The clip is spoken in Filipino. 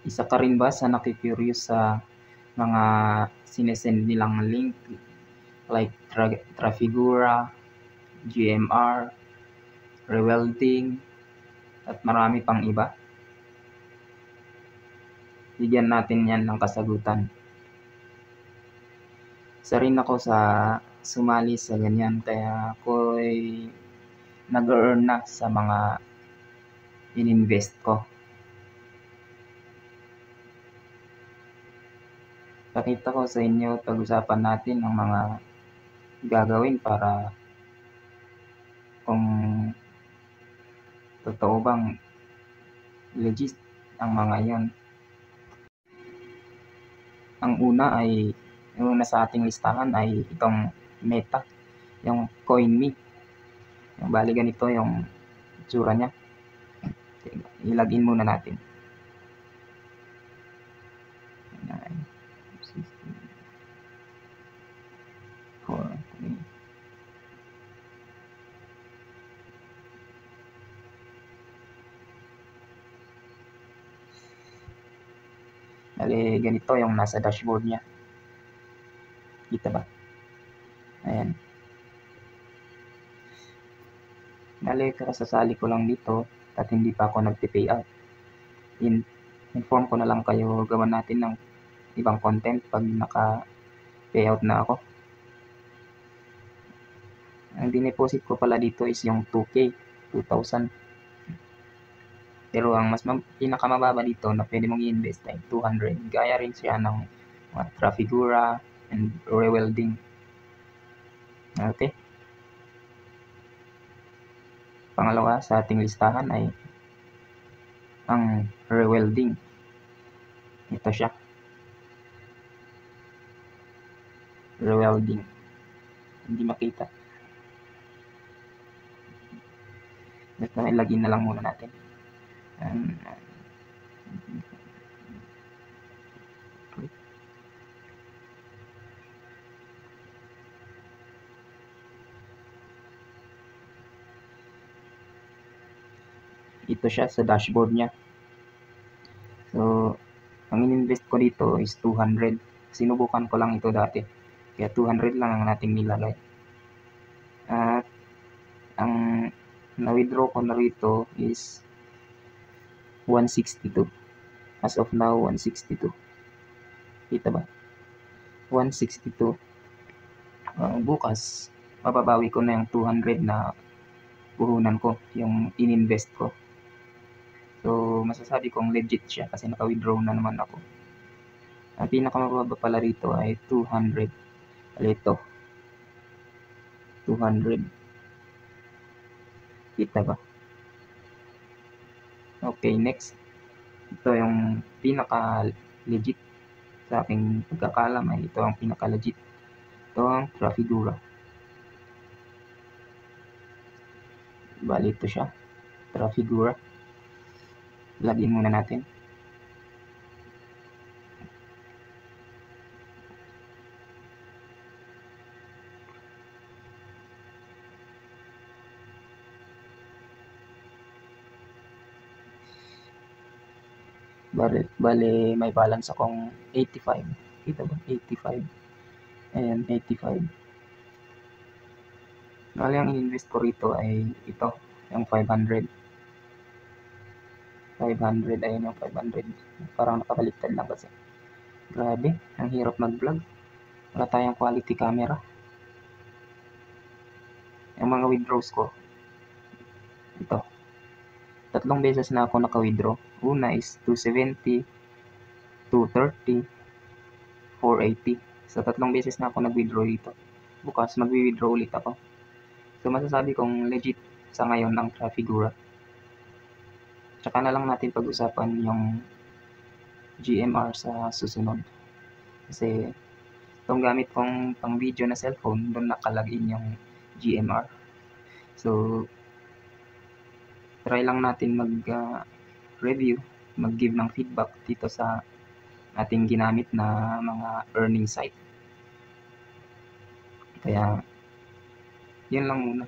Isa ka rin ba sa naku-curious sa mga sinesend nilang link like Trafigura, GMR, Rewelding, at marami pang iba? Bigyan natin yan ng kasagutan. Isa rin ako sa sumali sa ganyan, kaya ako'y nag-earn na sa mga ininvest ko. Pakita ko sa inyo, pag-usapan natin ang mga gagawin para kung totoo bang legit ang mga iyon. Ang una ay, yung una sa ating listahan ay itong Meta, yung CoinMe. Yung bali ganito yung itsura niya. I-login muna natin. Bali ganito yung nasa dashboard niya. Kita ba? Ayan. Bali kakasasali ko lang dito at hindi pa ako nagpe-pay out. Inform ko na lang kayo, gawan natin ng ibang content pag naka-payout na ako. Ang dineposit ko pala dito is yung 2K, 2,000. Pero ang mas pinakamababa dito na pwede mong i-invest ay 200. Gaya rin siya ng mga Trafigura and Rewelding. Okay. Pangalawa sa ating listahan ay ang Rewelding. Ito siya. Rewelding. Hindi makita. Basta ilagin na lang muna natin. Ito siya sa dashboard niya. So, ang ininvest ko dito is 200. Sinubukan ko lang ito dati. Kaya 200 lang ang nating nilagay. At ang na-withdraw ko na rito is 162. As of now, 162. Kita ba? 162. Bukas, mababawi ko na yung 200 na puhunan ko, yung ininvest ko. So, masasabi kong legit siya kasi naka-withdraw na naman ako. Ang pinakamababa pala rito ay 200. Ito. 200. Kita ba? Okay, next. Ito yung pinaka-legit sa aking pagkakalam ay ito ang pinaka-legit. Ito ang Trafigura. Bali ito siya. Trafigura. Login muna natin. Bale, may balance akong 85. Kita ba? 85. Ayan, 85. Bale, ang in-invest ko rito ay ito, yung 500. 500, ayun yung 500. Parang nakabaliktad lang kasi. Grabe, ang hirap mag-vlog. Wala tayong quality camera. Yung mga withdraws ko, ito. 3 beses na ako naka-withdraw. Una is 270, 230, 480. So, 3 beses na ako nag-withdraw dito. Bukas, mag-withdraw ulit ako. So, masasabi kong legit sa ngayon ang Trafigura. Tsaka na lang natin pag-usapan yung GMR sa susunod. Kasi, itong gamit kong pang video na cellphone, doon nakalagin yung GMR. So, try lang natin mag-review, mag-give ng feedback dito sa ating ginamit na mga earning site. Kaya, yun lang muna.